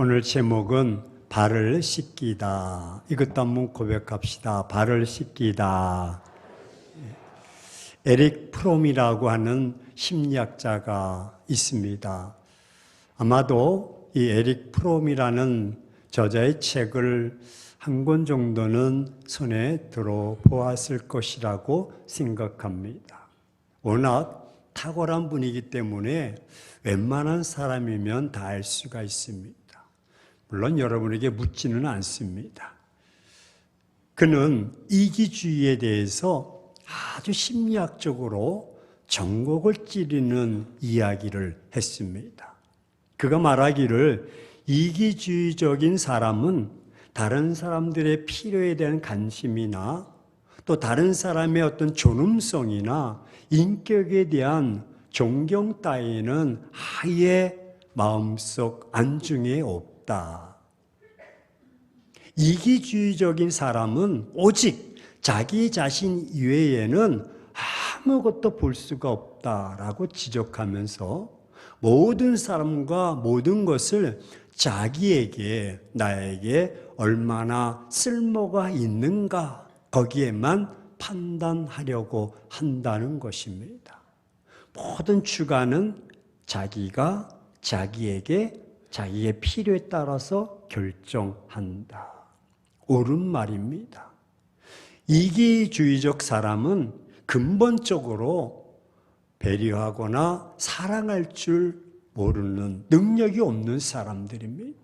오늘 제목은 발을 씻기다. 이것도 한번 고백합시다. 발을 씻기다. 에릭 프롬이라고 하는 심리학자가 있습니다. 아마도 이 에릭 프롬이라는 저자의 책을 한 권 정도는 손에 들어보았을 것이라고 생각합니다. 워낙 탁월한 분이기 때문에 웬만한 사람이면 다 알 수가 있습니다. 물론 여러분에게 묻지는 않습니다. 그는 이기주의에 대해서 아주 심리학적으로 전곡을 찌르는 이야기를 했습니다. 그가 말하기를 이기주의적인 사람은 다른 사람들의 필요에 대한 관심이나 또 다른 사람의 어떤 존엄성이나 인격에 대한 존경 따위는 아예 마음속 안중에 없다. 이기주의적인 사람은 오직 자기 자신 이외에는 아무것도 볼 수가 없다라고 지적하면서 모든 사람과 모든 것을 자기에게, 나에게 얼마나 쓸모가 있는가 거기에만 판단하려고 한다는 것입니다. 모든 주관은 자기가 자기에게 자기의 필요에 따라서 결정한다. 옳은 말입니다. 이기주의적 사람은 근본적으로 배려하거나 사랑할 줄 모르는 능력이 없는 사람들입니다.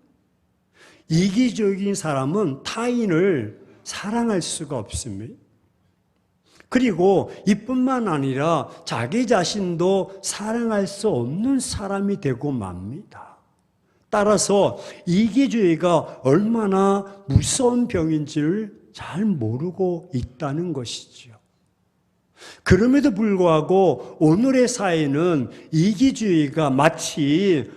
이기적인 사람은 타인을 사랑할 수가 없습니다. 그리고 이뿐만 아니라 자기 자신도 사랑할 수 없는 사람이 되고 맙니다. 따라서 이기주의가 얼마나 무서운 병인지를 잘 모르고 있다는 것이죠. 그럼에도 불구하고 오늘의 사회는 이기주의가 마치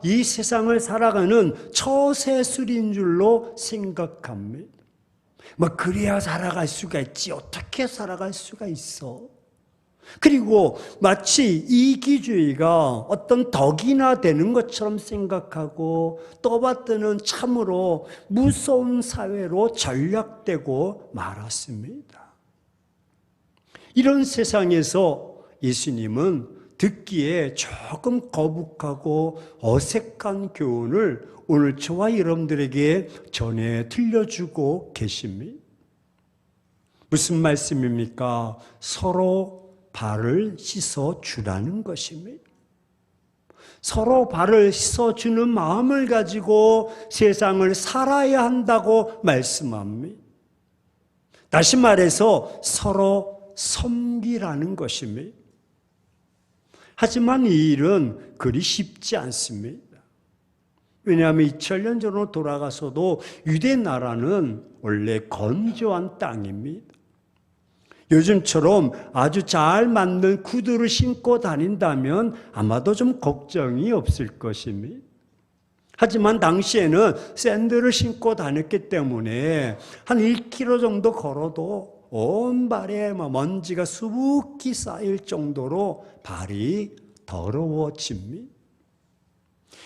이 세상을 살아가는 처세술인 줄로 생각합니다. 그래야 살아갈 수가 있지. 어떻게 살아갈 수가 있어? 그리고 마치 이기주의가 어떤 덕이나 되는 것처럼 생각하고 떠받드는 참으로 무서운 사회로 전락되고 말았습니다. 이런 세상에서 예수님은 듣기에 조금 거북하고 어색한 교훈을 오늘 저와 여러분들에게 전해 들려주고 계십니다. 무슨 말씀입니까? 서로 발을 씻어주라는 것입니다. 서로 발을 씻어주는 마음을 가지고 세상을 살아야 한다고 말씀합니다. 다시 말해서 서로 섬기라는 것입니다. 하지만 이 일은 그리 쉽지 않습니다. 왜냐하면 2000년 전으로 돌아가서도 유대 나라는 원래 건조한 땅입니다. 요즘처럼 아주 잘 맞는 구두를 신고 다닌다면 아마도 좀 걱정이 없을 것입니다. 하지만 당시에는 샌들을 신고 다녔기 때문에 한 1km 정도 걸어도 온 발에 먼지가 수북히 쌓일 정도로 발이 더러워집니다.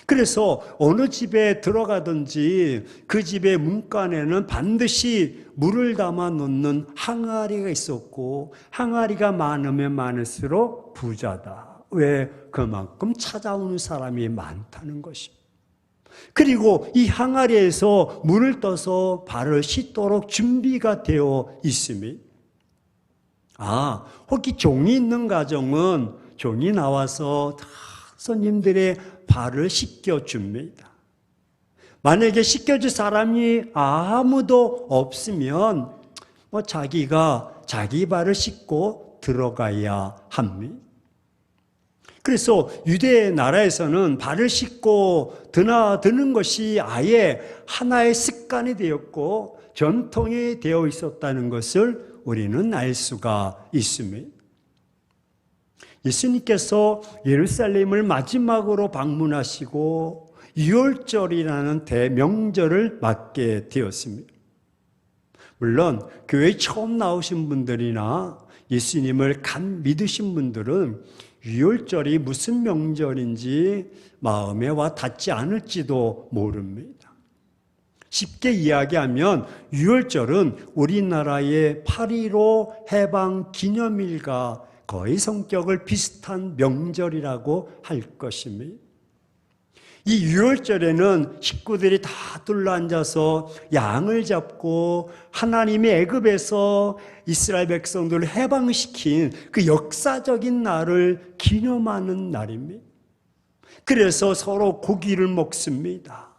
그래서 어느 집에 들어가든지 그 집의 문간에는 반드시 물을 담아 놓는 항아리가 있었고, 항아리가 많으면 많을수록 부자다. 왜? 그만큼 찾아오는 사람이 많다는 것입니다. 그리고 이 항아리에서 물을 떠서 발을 씻도록 준비가 되어 있습니다. 혹시 종이 있는 가정은 종이 나와서 다 손님들의 발을 씻겨줍니다. 만약에 씻겨줄 사람이 아무도 없으면 자기가 자기 발을 씻고 들어가야 합니다. 그래서 유대 나라에서는 발을 씻고 드나드는 것이 아예 하나의 습관이 되었고 전통이 되어 있었다는 것을 우리는 알 수가 있습니다. 예수님께서 예루살렘을 마지막으로 방문하시고 유월절이라는 대명절을 맞게 되었습니다. 물론 교회에 처음 나오신 분들이나 예수님을 간 믿으신 분들은 유월절이 무슨 명절인지 마음에 와 닿지 않을지도 모릅니다. 쉽게 이야기하면 유월절은 우리나라의 8.15 해방 기념일과 거의 성격을 비슷한 명절이라고 할 것입니다. 이 유월절에는 식구들이 다 둘러앉아서 양을 잡고 하나님의 애굽에서 이스라엘 백성들을 해방시킨 그 역사적인 날을 기념하는 날입니다. 그래서 서로 고기를 먹습니다.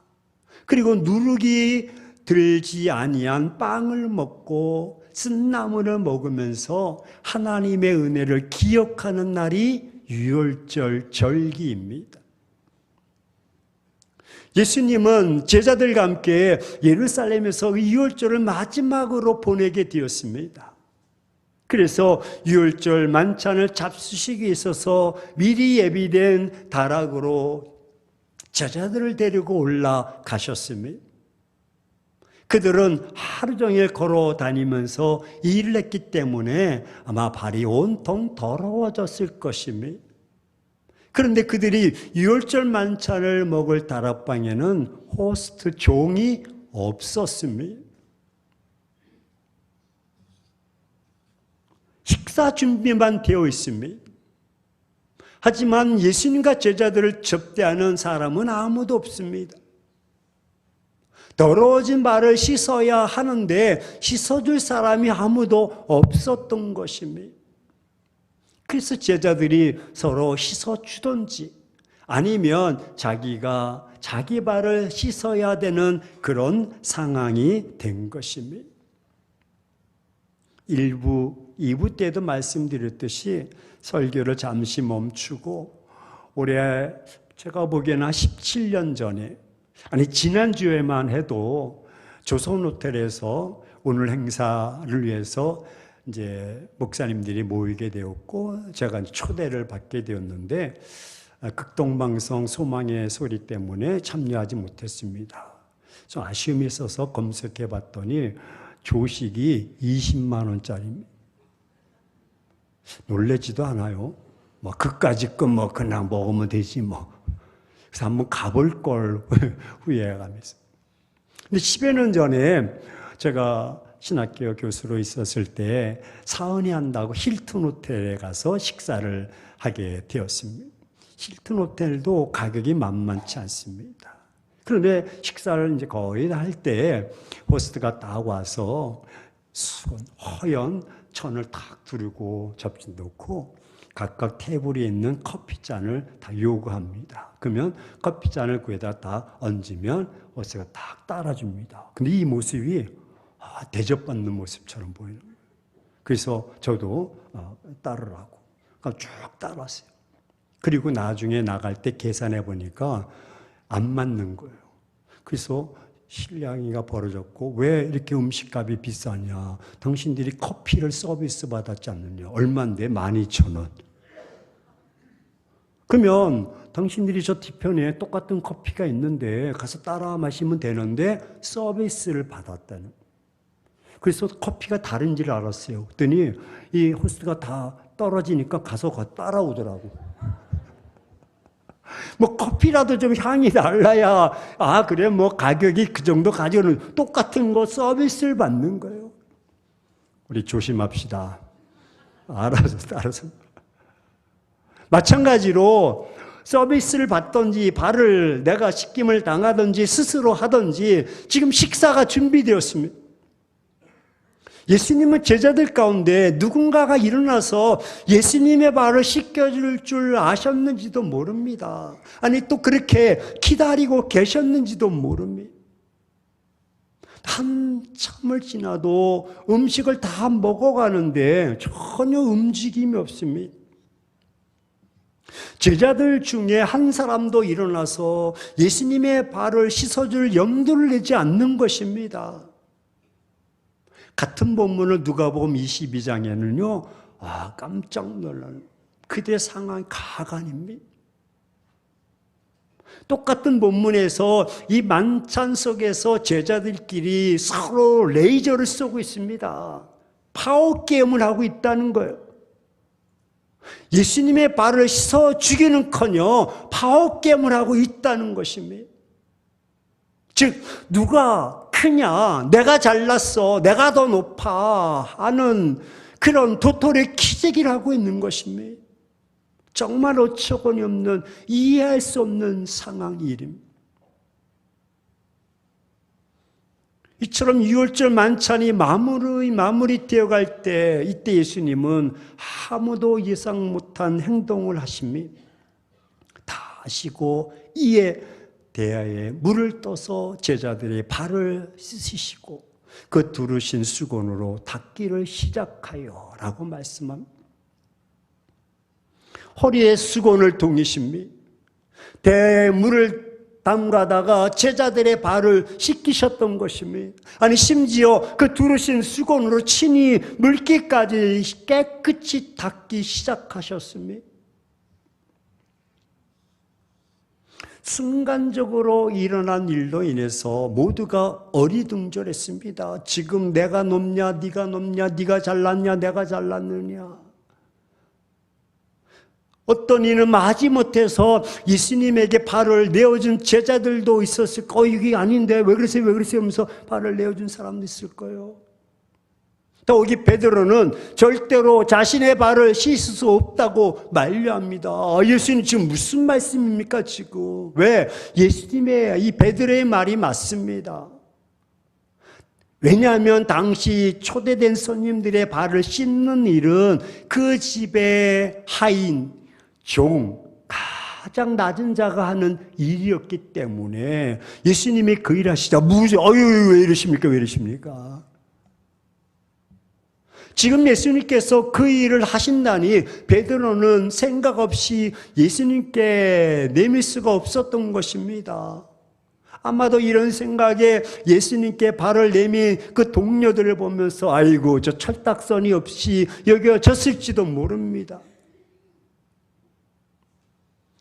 그리고 누룩이 들지 아니한 빵을 먹고 쓴나물을 먹으면서 하나님의 은혜를 기억하는 날이 유월절 절기입니다. 예수님은 제자들과 함께 예루살렘에서 유월절을 마지막으로 보내게 되었습니다. 그래서 유월절 만찬을 잡수시기 있어서 미리 예비된 다락으로 제자들을 데리고 올라가셨습니다. 그들은 하루 종일 걸어 다니면서 일을 했기 때문에 아마 발이 온통 더러워졌을 것입니다. 그런데 그들이 유월절 만찬을 먹을 다락방에는 호스트 종이 없었습니다. 식사 준비만 되어 있습니다. 하지만 예수님과 제자들을 접대하는 사람은 아무도 없습니다. 더러워진 발을 씻어야 하는데 씻어줄 사람이 아무도 없었던 것입니다. 그래서 제자들이 서로 씻어주든지 아니면 자기가 자기 발을 씻어야 되는 그런 상황이 된 것입니다. 1부, 2부 때도 말씀드렸듯이 설교를 잠시 멈추고 올해 제가 보기에는 17년 전에 지난주에만 해도 조선호텔에서 오늘 행사를 위해서 이제 목사님들이 모이게 되었고 제가 초대를 받게 되었는데 극동방송 소망의 소리 때문에 참여하지 못했습니다. 좀 아쉬움이 있어서 검색해 봤더니 조식이 20만 원짜리입니다. 놀라지도 않아요. 그까짓 거 그냥 먹으면 되지 그래서 한번 가볼 걸 후회하면서. 근데 10여 년 전에 제가 신학교 교수로 있었을 때 사은이 한다고 힐튼 호텔에 가서 식사를 하게 되었습니다. 힐튼 호텔도 가격이 만만치 않습니다. 그런데 식사를 이제 거의 다 할 때 호스트가 딱 와서 허연 천을 탁 두르고 접시 놓고 각각 테이블에 있는 커피잔을 다 요구합니다. 그러면 커피잔을 그에다 다 얹으면 호스트가 딱 따라줍니다. 근데 이 모습이 대접받는 모습처럼 보이는 거예요. 그래서 저도 따르라고 쭉 따랐어요. 그리고 나중에 나갈 때 계산해 보니까 안 맞는 거예요. 그래서 실랑이가 벌어졌고 왜 이렇게 음식값이 비싸냐. 당신들이 커피를 서비스 받았지 않느냐. 얼마인데? 12,000원. 그러면 당신들이 저 뒤편에 똑같은 커피가 있는데 가서 따라 마시면 되는데 서비스를 받았다는. 그래서 커피가 다른지를 알았어요. 그랬더니 이 호스트가 다 떨어지니까 가서 따라오더라고. 커피라도 좀 향이 달라야 그래 가격이 그 정도 가지고는 똑같은 거 서비스를 받는 거예요. 우리 조심합시다. 알아서 따라서. 마찬가지로 서비스를 받든지 발을 내가 씻김을 당하든지 스스로 하든지 지금 식사가 준비되었습니다. 예수님은 제자들 가운데 누군가가 일어나서 예수님의 발을 씻겨줄 줄 아셨는지도 모릅니다. 또 그렇게 기다리고 계셨는지도 모릅니다. 한참을 지나도 음식을 다 먹어가는데 전혀 움직임이 없습니다. 제자들 중에 한 사람도 일어나서 예수님의 발을 씻어줄 염두를 내지 않는 것입니다. 같은 본문을 누가복음 22장에는요, 깜짝 놀라는 그들의 상황이 가관입니다. 똑같은 본문에서 이 만찬 속에서 제자들끼리 서로 레이저를 쏘고 있습니다. 파워 게임을 하고 있다는 거예요. 예수님의 발을 씻어 주기는커녕 파업겜을 하고 있다는 것입니다. 즉 누가 크냐, 내가 잘났어, 내가 더 높아 하는 그런 도토리 키재기를 하고 있는 것입니다. 정말 어처구니 없는, 이해할 수 없는 상황이 일입니다. 이처럼 유월절 만찬이 마무리되어 갈 때, 이때 예수님은 아무도 예상 못한 행동을 하십니다. 다 하시고 이에 대야에 물을 떠서 제자들의 발을 씻으시고 그 두르신 수건으로 닦기를 시작하여 라고 말씀합니다. 허리에 수건을 동이십니다. 대야에 물을 담가다가 제자들의 발을 씻기셨던 것입니다. 아니 심지어 그 두르신 수건으로 친히 물기까지 깨끗이 닦기 시작하셨습니다. 순간적으로 일어난 일로 인해서 모두가 어리둥절했습니다. 지금 내가 높냐, 네가 높냐, 네가 잘났냐, 내가 잘났느냐. 어떤 이는 마지못해서 예수님에게 발을 내어준 제자들도 있었을 거예요. 이게 아닌데 왜 그러세요, 왜 그러세요 하면서 발을 내어준 사람도 있을 거예요. 더욱이 베드로는 절대로 자신의 발을 씻을 수 없다고 만류합니다. 예수님 지금 무슨 말씀입니까 지금? 왜? 예수님의 이 베드로의 말이 맞습니다. 왜냐하면 당시 초대된 손님들의 발을 씻는 일은 그 집의 하인, 종, 가장 낮은 자가 하는 일이었기 때문에 예수님이 그 일 하시자 왜 이러십니까? 왜 이러십니까? 지금 예수님께서 그 일을 하신다니 베드로는 생각 없이 예수님께 내밀 수가 없었던 것입니다. 아마도 이런 생각에 예수님께 발을 내민 그 동료들을 보면서 아이고 저 철딱선이 없이 여겨졌을지도 모릅니다.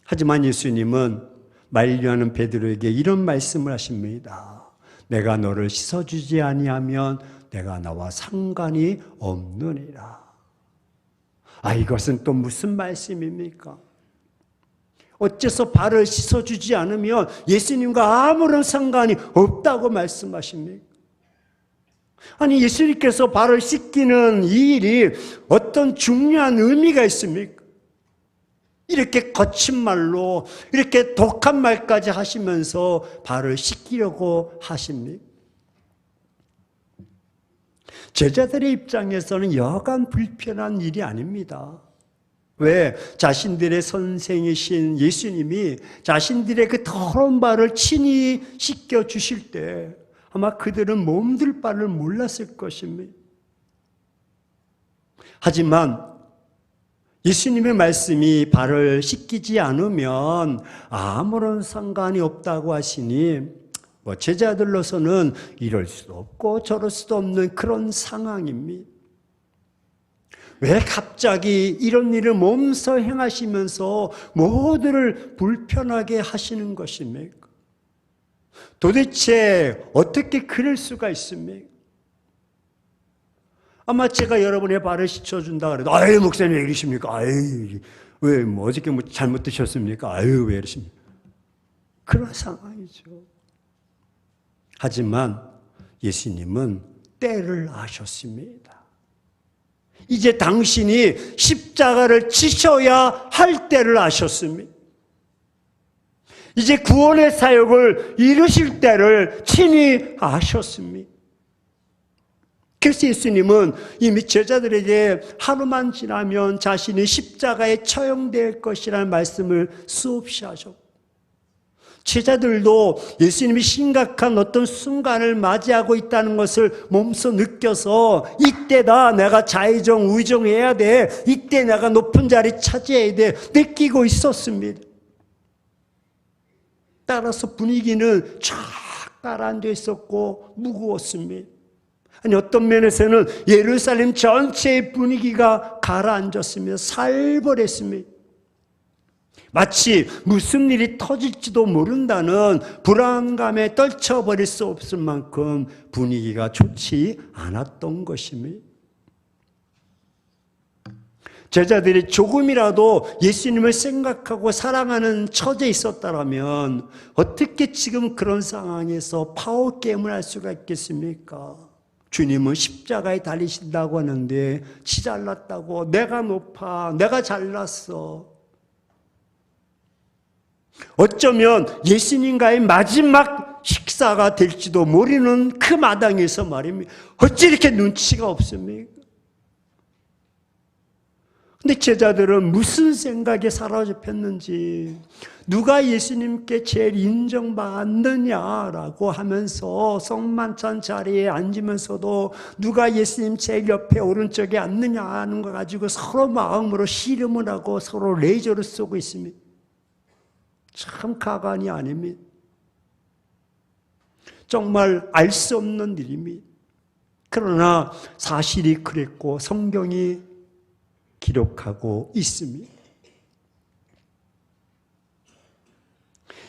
하지만 예수님은 만류하는 베드로에게 이런 말씀을 하십니다. 내가 너를 씻어주지 아니하면 내가 나와 상관이 없느니라. 이것은 또 무슨 말씀입니까? 어째서 발을 씻어주지 않으면 예수님과 아무런 상관이 없다고 말씀하십니까? 아니 예수님께서 발을 씻기는 이 일이 어떤 중요한 의미가 있습니까? 이렇게 거친 말로 이렇게 독한 말까지 하시면서 발을 씻기려고 하십니까? 제자들의 입장에서는 여간 불편한 일이 아닙니다. 왜? 자신들의 선생이신 예수님이 자신들의 그 더러운 발을 친히 씻겨주실 때 아마 그들은 몸둘 바를 몰랐을 것입니다. 하지만 예수님의 말씀이 발을 씻기지 않으면 아무런 상관이 없다고 하시니 제자들로서는 이럴 수도 없고 저럴 수도 없는 그런 상황입니다. 왜 갑자기 이런 일을 몸소 행하시면서 모두를 불편하게 하시는 것입니까? 도대체 어떻게 그럴 수가 있습니까? 아마 제가 여러분의 발을 씻어준다 그래도 목사님 왜 이러십니까? 왜 어저께 잘못 드셨습니까? 왜 이러십니까? 그런 상황이죠. 하지만 예수님은 때를 아셨습니다. 이제 당신이 십자가를 지셔야 할 때를 아셨습니다. 이제 구원의 사역을 이루실 때를 친히 아셨습니다. 그래서 예수님은 이미 제자들에게 하루만 지나면 자신이 십자가에 처형될 것이라는 말씀을 수없이 하셨고 제자들도 예수님이 심각한 어떤 순간을 맞이하고 있다는 것을 몸소 느껴서 이때다 내가 자의정 의정해야 돼, 이때 내가 높은 자리 차지해야 돼 느끼고 있었습니다. 따라서 분위기는 쫙 가라앉아 있었고 무거웠습니다. 아니 어떤 면에서는 예루살렘 전체의 분위기가 가라앉았습니다. 살벌했습니다. 마치 무슨 일이 터질지도 모른다는 불안감에 떨쳐버릴 수 없을 만큼 분위기가 좋지 않았던 것입니다. 제자들이 조금이라도 예수님을 생각하고 사랑하는 처지에 있었다면 어떻게 지금 그런 상황에서 파워게임을 할 수가 있겠습니까? 주님은 십자가에 달리신다고 하는데 치 잘났다고, 내가 높아, 내가 잘났어. 어쩌면 예수님과의 마지막 식사가 될지도 모르는 그 마당에서 말입니다. 어찌 이렇게 눈치가 없습니까? 근데 제자들은 무슨 생각에 사로잡혔는지, 누가 예수님께 제일 인정받느냐라고 하면서 성만찬 자리에 앉으면서도 누가 예수님 제일 옆에 오른쪽에 앉느냐 하는 거 가지고 서로 마음으로 씨름을 하고 서로 레이저를 쏘고 있습니다. 참 가관이 아닙니다. 정말 알 수 없는 일입니다. 그러나 사실이 그랬고 성경이 기록하고 있습니다.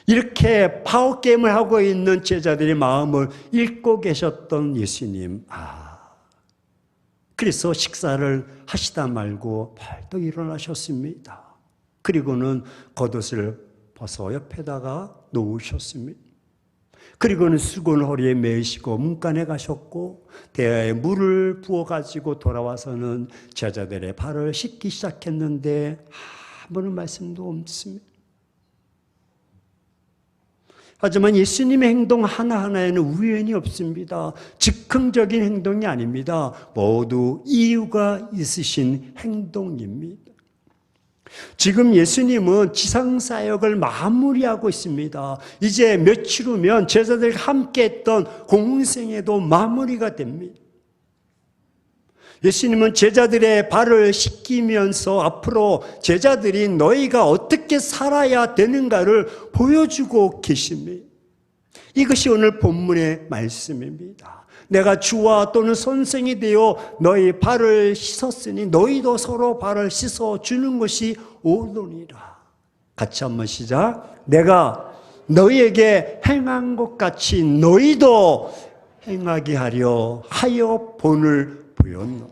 이렇게 파워게임을 하고 있는 제자들의 마음을 읽고 계셨던 예수님, 그래서 식사를 하시다 말고 벌떡 일어나셨습니다. 그리고는 겉옷을 벗어 옆에다가 놓으셨습니다. 그리고는 수건 허리에 매시고 문간에 가셨고 대야에 물을 부어가지고 돌아와서는 제자들의 발을 씻기 시작했는데 아무런 말씀도 없습니다. 하지만 예수님의 행동 하나하나에는 우연이 없습니다. 즉흥적인 행동이 아닙니다. 모두 이유가 있으신 행동입니다. 지금 예수님은 지상사역을 마무리하고 있습니다. 이제 며칠 후면 제자들과 함께 했던 공생애도 마무리가 됩니다. 예수님은 제자들의 발을 씻기면서 앞으로 제자들이 너희가 어떻게 살아야 되는가를 보여주고 계십니다. 이것이 오늘 본문의 말씀입니다. 내가 주와 또는 선생이 되어 너희 발을 씻었으니 너희도 서로 발을 씻어주는 것이 옳으니라. 같이 한번 시작. 내가 너희에게 행한 것 같이 너희도 행하게 하려 하여 본을 보였노.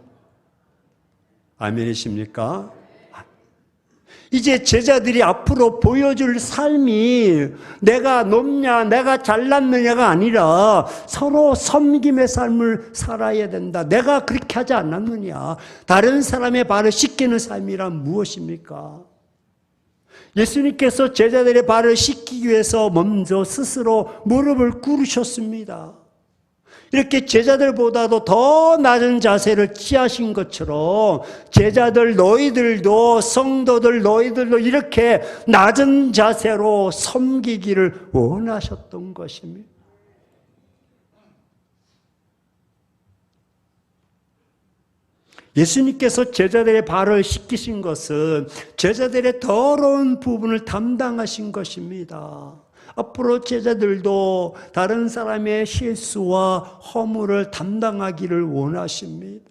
아멘이십니까? 이제 제자들이 앞으로 보여줄 삶이 내가 높냐, 내가 잘났느냐가 아니라 서로 섬김의 삶을 살아야 된다. 내가 그렇게 하지 않았느냐. 다른 사람의 발을 씻기는 삶이란 무엇입니까? 예수님께서 제자들의 발을 씻기기 위해서 먼저 스스로 무릎을 꿇으셨습니다. 이렇게 제자들보다도 더 낮은 자세를 취하신 것처럼 제자들 너희들도 성도들 너희들도 이렇게 낮은 자세로 섬기기를 원하셨던 것입니다. 예수님께서 제자들의 발을 씻기신 것은 제자들의 더러운 부분을 담당하신 것입니다. 앞으로 제자들도 다른 사람의 실수와 허물을 담당하기를 원하십니다.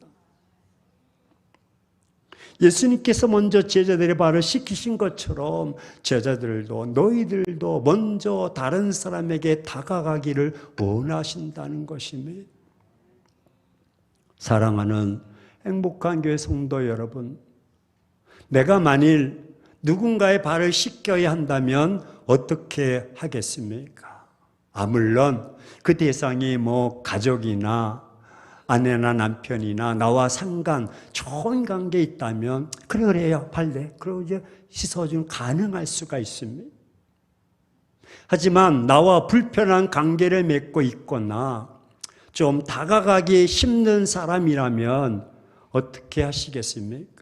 예수님께서 먼저 제자들의 발을 씻기신 것처럼 제자들도 너희들도 먼저 다른 사람에게 다가가기를 원하신다는 것입니다. 사랑하는 행복한 교회 성도 여러분, 내가 만일 누군가의 발을 씻겨야 한다면 어떻게 하겠습니까? 물론 그 대상이 가족이나 아내나 남편이나 나와 상관 좋은 관계에 있다면 그래요 발래 그리고 이제 씻어주면 가능할 수가 있습니다. 하지만 나와 불편한 관계를 맺고 있거나 좀 다가가기 힘든 사람이라면 어떻게 하시겠습니까?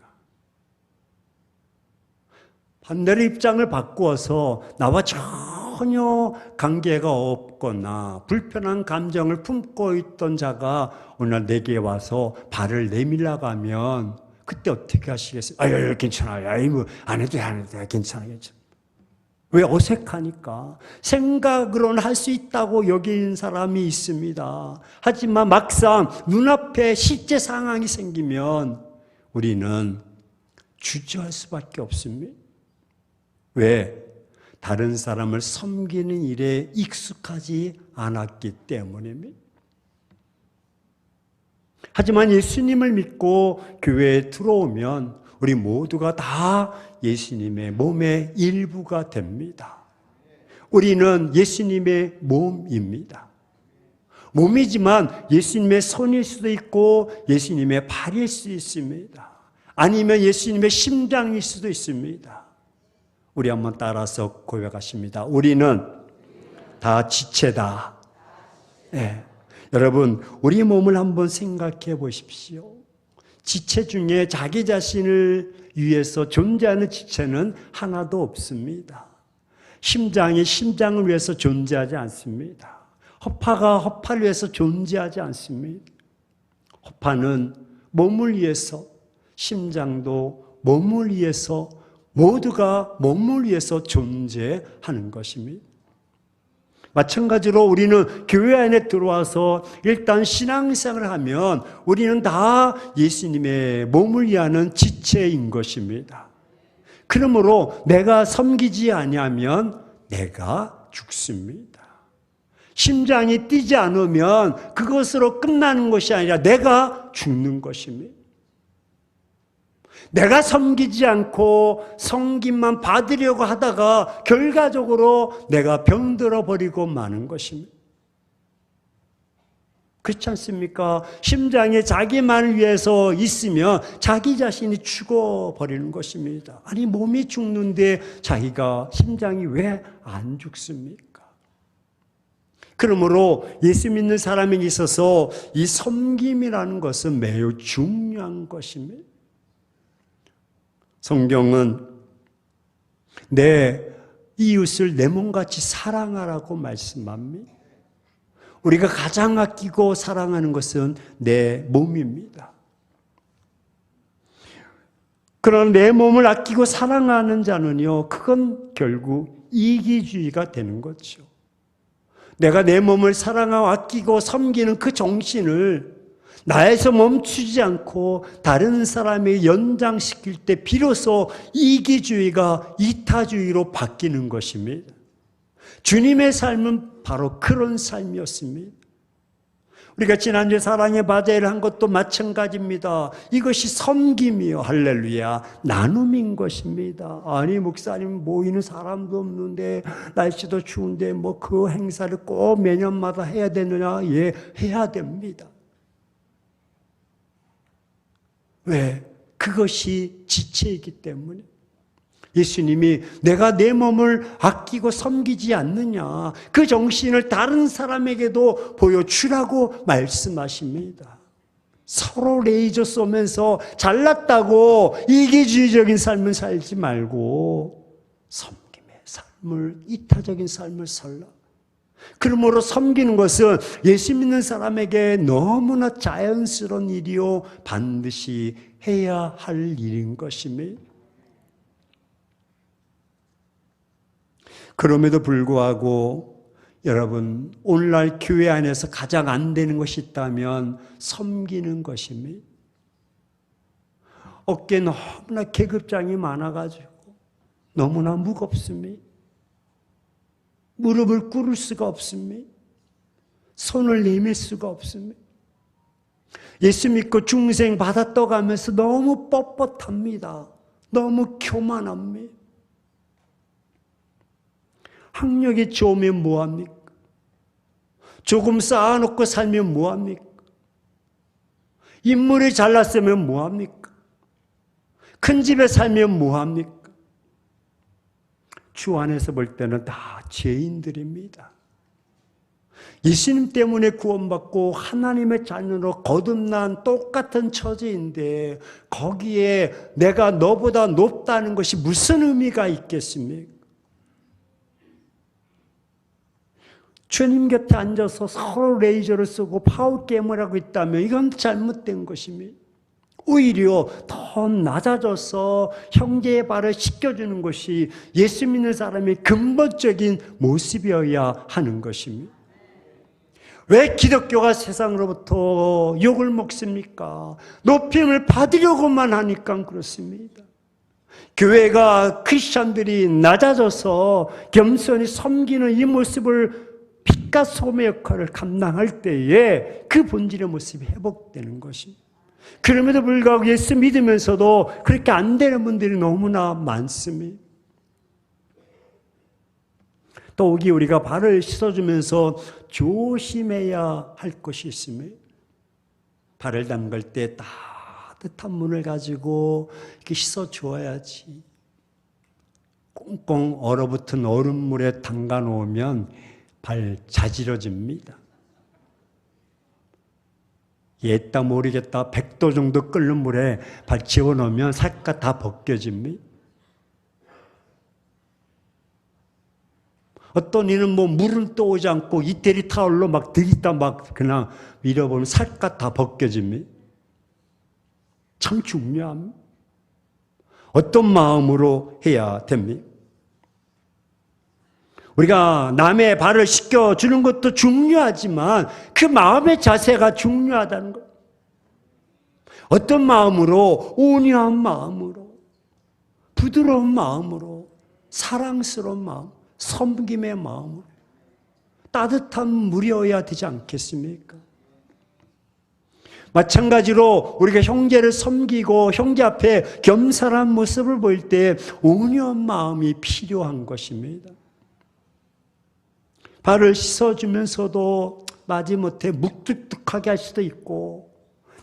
반대로 입장을 바꾸어서 나와 전혀 관계가 없거나 불편한 감정을 품고 있던 자가 오늘 내게 와서 발을 내밀라고 하면 그때 어떻게 하시겠어요? 아유 괜찮아요. 아이고 안 해도 괜찮아요. 왜? 어색하니까. 생각으로는 할 수 있다고 여기는 사람이 있습니다. 하지만 막상 눈앞에 실제 상황이 생기면 우리는 주저할 수밖에 없습니다. 왜? 다른 사람을 섬기는 일에 익숙하지 않았기 때문입니다. 하지만 예수님을 믿고 교회에 들어오면 우리 모두가 다 예수님의 몸의 일부가 됩니다. 우리는 예수님의 몸입니다. 몸이지만 예수님의 손일 수도 있고 예수님의 발일 수 있습니다. 아니면 예수님의 심장일 수도 있습니다. 우리 한번 따라서 고백하십니다. 우리는 다 지체다. 네. 여러분, 우리 몸을 한번 생각해 보십시오. 지체 중에 자기 자신을 위해서 존재하는 지체는 하나도 없습니다. 심장이 심장을 위해서 존재하지 않습니다. 허파가 허파를 위해서 존재하지 않습니다. 허파는 몸을 위해서, 심장도 몸을 위해서, 모두가 몸을 위해서 존재하는 것입니다. 마찬가지로 우리는 교회 안에 들어와서 일단 신앙생활을 하면 우리는 다 예수님의 몸을 위하는 지체인 것입니다. 그러므로 내가 섬기지 아니하면 내가 죽습니다. 심장이 뛰지 않으면 그것으로 끝나는 것이 아니라 내가 죽는 것입니다. 내가 섬기지 않고 섬김만 받으려고 하다가 결과적으로 내가 병들어 버리고 마는 것입니다. 그렇지 않습니까? 심장이 자기만을 위해서 있으면 자기 자신이 죽어버리는 것입니다. 아니, 몸이 죽는데 자기가 심장이 왜 안 죽습니까? 그러므로 예수 믿는 사람에게 있어서 이 섬김이라는 것은 매우 중요한 것입니다. 성경은 내 이웃을 내 몸같이 사랑하라고 말씀합니다. 우리가 가장 아끼고 사랑하는 것은 내 몸입니다. 그러나 내 몸을 아끼고 사랑하는 자는요, 그건 결국 이기주의가 되는 거죠. 내가 내 몸을 사랑하고 아끼고 섬기는 그 정신을 나에서 멈추지 않고 다른 사람에게 연장시킬 때 비로소 이기주의가 이타주의로 바뀌는 것입니다. 주님의 삶은 바로 그런 삶이었습니다. 우리가 지난주에 사랑의 바제를 한 것도 마찬가지입니다. 이것이 섬김이요, 할렐루야, 나눔인 것입니다. 아니, 목사님 모이는 사람도 없는데 날씨도 추운데 뭐 그 행사를 꼭 매년마다 해야 되느냐? 예, 해야 됩니다. 왜? 그것이 지체이기 때문에. 예수님이 내가 내 몸을 아끼고 섬기지 않느냐, 그 정신을 다른 사람에게도 보여주라고 말씀하십니다. 서로 레이저 쏘면서 잘났다고 이기주의적인 삶을 살지 말고 섬김의 삶을, 이타적인 삶을 살라. 그러므로 섬기는 것은 예수 믿는 사람에게 너무나 자연스러운 일이요, 반드시 해야 할 일인 것입니다. 그럼에도 불구하고 여러분, 오늘날 교회 안에서 가장 안 되는 것이 있다면 섬기는 것입니다. 어깨에 너무나 계급장이 많아가지고 너무나 무겁습니다. 무릎을 꿇을 수가 없습니다. 손을 내밀 수가 없습니다. 예수 믿고 중생 받아 떠가면서 너무 뻣뻣합니다. 너무 교만합니다. 학력이 좋으면 뭐합니까? 조금 쌓아놓고 살면 뭐합니까? 인물이 잘났으면 뭐합니까? 큰 집에 살면 뭐합니까? 주 안에서 볼 때는 다 죄인들입니다. 예수님 때문에 구원받고 하나님의 자녀로 거듭난 똑같은 처지인데 거기에 내가 너보다 높다는 것이 무슨 의미가 있겠습니까? 주님 곁에 앉아서 서로 레이저를 쓰고 파워게임을 하고 있다면 이건 잘못된 것입니다. 오히려 더 낮아져서 형제의 발을 씻겨주는 것이 예수 믿는 사람의 근본적인 모습이어야 하는 것입니다. 왜 기독교가 세상으로부터 욕을 먹습니까? 높임을 받으려고만 하니까 그렇습니다. 교회가 크리스찬들이 낮아져서 겸손히 섬기는 이 모습을 빛과 소금의 역할을 감당할 때에 그 본질의 모습이 회복되는 것입니다. 그럼에도 불구하고 예수 믿으면서도 그렇게 안 되는 분들이 너무나 많습니다. 더욱이 우리가 발을 씻어주면서 조심해야 할 것이 있습니다. 발을 담글 때 따뜻한 물을 가지고 이렇게 씻어주어야지. 꽁꽁 얼어붙은 얼음물에 담가 놓으면 발 자지러집니다. 옛다 모르겠다 100도 정도 끓는 물에 발 집어넣으면 살갗 다 벗겨집니다. 어떤 이는 물은 떠오지 않고 이태리 타올로 막 들이다 막 그냥 밀어보면 살갗 다 벗겨집니다. 참 중요합니다. 어떤 마음으로 해야 됩니까? 우리가 남의 발을 씻겨주는 것도 중요하지만 그 마음의 자세가 중요하다는 것. 어떤 마음으로? 온유한 마음으로, 부드러운 마음으로, 사랑스러운 마음, 섬김의 마음으로, 따뜻한 물이어야 되지 않겠습니까? 마찬가지로 우리가 형제를 섬기고 형제 앞에 겸손한 모습을 보일 때 온유한 마음이 필요한 것입니다. 발을 씻어주면서도 마지못해 묵뚝뚝하게 할 수도 있고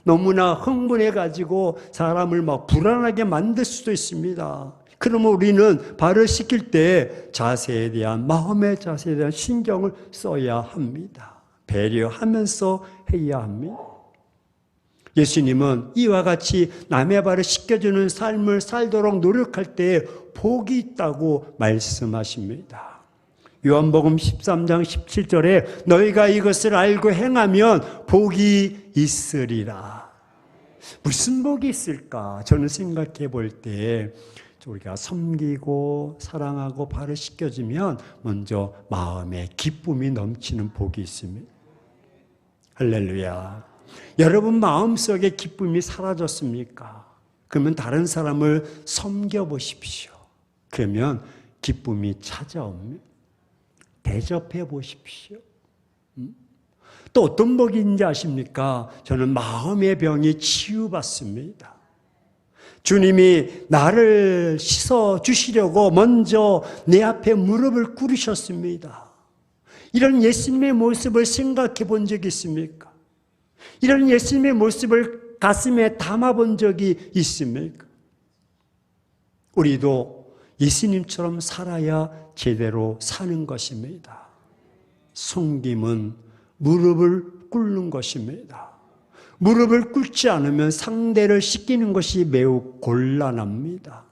너무나 흥분해가지고 사람을 막 불안하게 만들 수도 있습니다. 그러면 우리는 발을 씻길 때 자세에 대한 마음의 자세에 대한 신경을 써야 합니다. 배려하면서 해야 합니다. 예수님은 이와 같이 남의 발을 씻겨주는 삶을 살도록 노력할 때 복이 있다고 말씀하십니다. 요한복음 13장 17절에 너희가 이것을 알고 행하면 복이 있으리라. 무슨 복이 있을까? 저는 생각해 볼 때 우리가 섬기고 사랑하고 발을 씻겨주면 먼저 마음에 기쁨이 넘치는 복이 있습니다. 할렐루야. 여러분 마음속에 기쁨이 사라졌습니까? 그러면 다른 사람을 섬겨보십시오. 그러면 기쁨이 찾아옵니다. 대접해 보십시오. 또 어떤 복이 있는지 아십니까? 저는 마음의 병이 치유받습니다. 주님이 나를 씻어주시려고 먼저 내 앞에 무릎을 꿇으셨습니다. 이런 예수님의 모습을 생각해 본 적이 있습니까? 이런 예수님의 모습을 가슴에 담아본 적이 있습니까? 우리도 예수님처럼 살아야 제대로 사는 것입니다. 섬김은 무릎을 꿇는 것입니다. 무릎을 꿇지 않으면 상대를 씻기는 것이 매우 곤란합니다.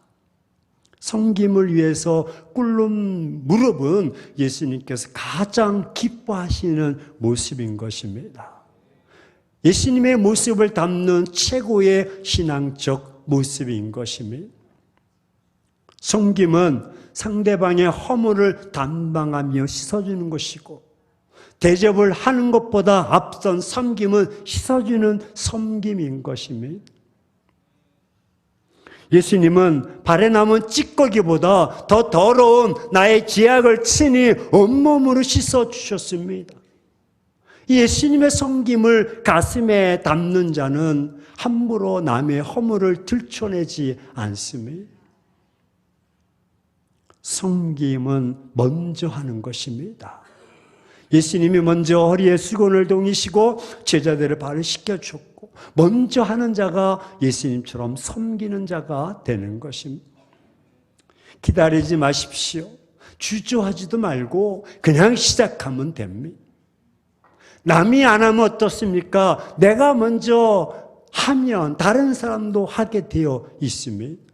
섬김을 위해서 꿇는 무릎은 예수님께서 가장 기뻐하시는 모습인 것입니다. 예수님의 모습을 담는 최고의 신앙적 모습인 것입니다. 섬김은 상대방의 허물을 담당하며 씻어주는 것이고 대접을 하는 것보다 앞선 섬김은 씻어주는 섬김인 것입니다. 예수님은 발에 남은 찌꺼기보다 더 더러운 나의 죄악을 친히 온몸으로 씻어주셨습니다. 예수님의 섬김을 가슴에 담는 자는 함부로 남의 허물을 들춰내지 않습니다. 섬김은 먼저 하는 것입니다. 예수님이 먼저 허리에 수건을 동이시고 제자들의 발을 씻겨줬고 먼저 하는 자가 예수님처럼 섬기는 자가 되는 것입니다. 기다리지 마십시오. 주저하지도 말고 그냥 시작하면 됩니다. 남이 안 하면 어떻습니까? 내가 먼저 하면 다른 사람도 하게 되어 있습니다.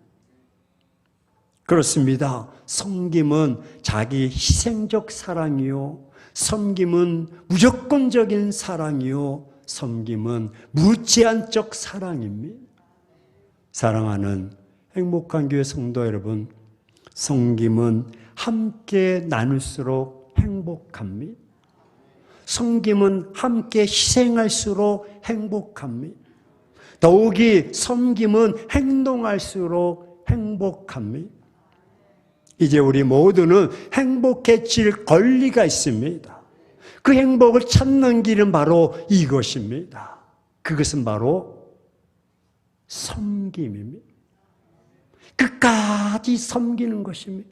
그렇습니다. 섬김은 자기 희생적 사랑이요. 섬김은 무조건적인 사랑이요. 섬김은 무제한적 사랑입니다. 사랑하는 행복한 교회 성도 여러분, 섬김은 함께 나눌수록 행복합니다. 섬김은 함께 희생할수록 행복합니다. 더욱이 섬김은 행동할수록 행복합니다. 이제 우리 모두는 행복해질 권리가 있습니다. 그 행복을 찾는 길은 바로 이것입니다. 그것은 바로 섬김입니다. 끝까지 섬기는 것입니다.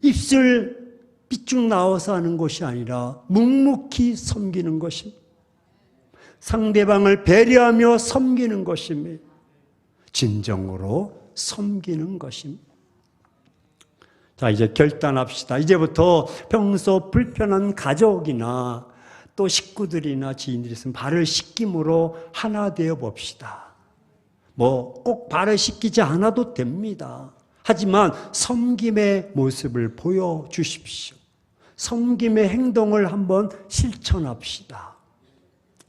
입술 삐쭉 나와서 하는 것이 아니라 묵묵히 섬기는 것입니다. 상대방을 배려하며 섬기는 것입니다. 진정으로 섬기는 것입니다. 자, 이제 결단합시다. 이제부터 평소 불편한 가족이나 또 식구들이나 지인들이 있으면 발을 씻김으로 하나 되어 봅시다. 뭐 꼭 발을 씻기지 않아도 됩니다. 하지만 섬김의 모습을 보여주십시오. 섬김의 행동을 한번 실천합시다.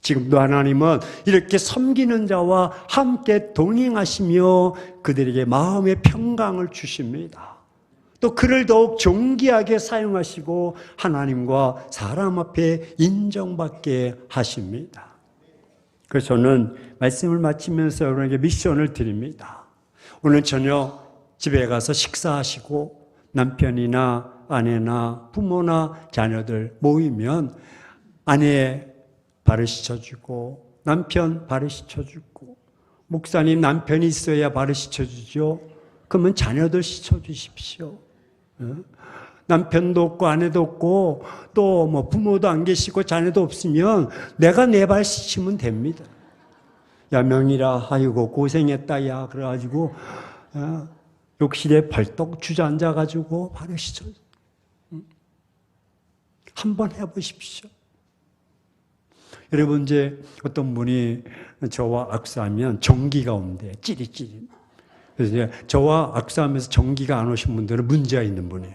지금도 하나님은 이렇게 섬기는 자와 함께 동행하시며 그들에게 마음의 평강을 주십니다. 또 그를 더욱 존귀하게 사용하시고 하나님과 사람 앞에 인정받게 하십니다. 그래서 저는 말씀을 마치면서 여러분에게 미션을 드립니다. 오늘 저녁 집에 가서 식사하시고 남편이나 아내나 부모나 자녀들 모이면 아내 발을 씻어주고 남편 발을 씻어주고 목사님 남편이 있어야 발을 씻어주죠. 그러면 자녀들 씻어주십시오. 남편도 없고 아내도 없고 또 뭐 부모도 안 계시고 자녀도 없으면 내가 내 발 씻으면 됩니다. 야 명이라 아이고 고생했다 야 그래가지고 욕실에 벌떡 주저앉아가지고 발을 씻어줘. 한번 해보십시오. 여러분 이제 어떤 분이 저와 악수하면 전기가 온대요. 찌릿찌릿. 그래서 이제 저와 악수하면서 전기가 안 오신 분들은 문제가 있는 분이에요.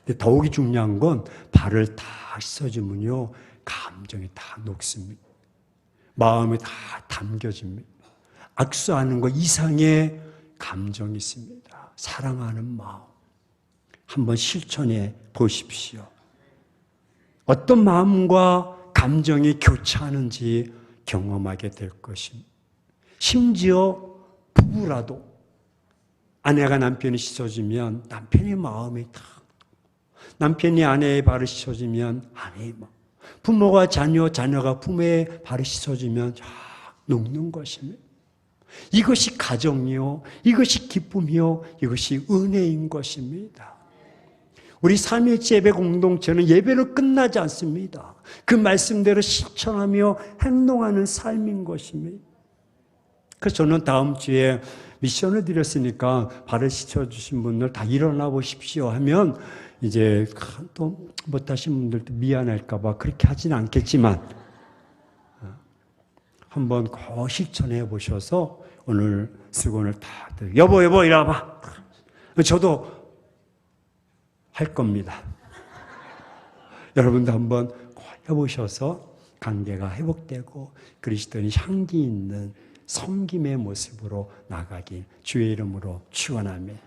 근데 더욱이 중요한 건 발을 다 씻어주면요 감정이 다 녹습니다. 마음이 다 담겨집니다. 악수하는 것 이상의 감정이 있습니다. 사랑하는 마음. 한번 실천해 보십시오. 어떤 마음과 감정이 교차하는지 경험하게 될 것입니다. 심지어 부부라도 아내가 남편이 씻어주면 남편의 마음이 다, 남편이 아내의 발을 씻어주면 아내의 마음, 부모가 자녀, 자녀가 부모의 발을 씻어주면 쫙 녹는 것입니다. 이것이 가정이요, 이것이 기쁨이요, 이것이 은혜인 것입니다. 우리 삼일째 예배 공동체는 예배로 끝나지 않습니다. 그 말씀대로 실천하며 행동하는 삶인 것입니다. 그래서 저는 다음 주에 미션을 드렸으니까 발을 씻어주신 분들 다 일어나 보십시오 하면 이제 또 못하신 분들도 미안할까 봐 그렇게 하지는 않겠지만 한번 꼭 실천해 보셔서 오늘 수건을 다 여보 이리 와봐. 저도 할 겁니다. 여러분도 한번 꼭 해보셔서 관계가 회복되고 그리스도인이 향기 있는 섬김의 모습으로 나가길 주의 이름으로 축원합니다.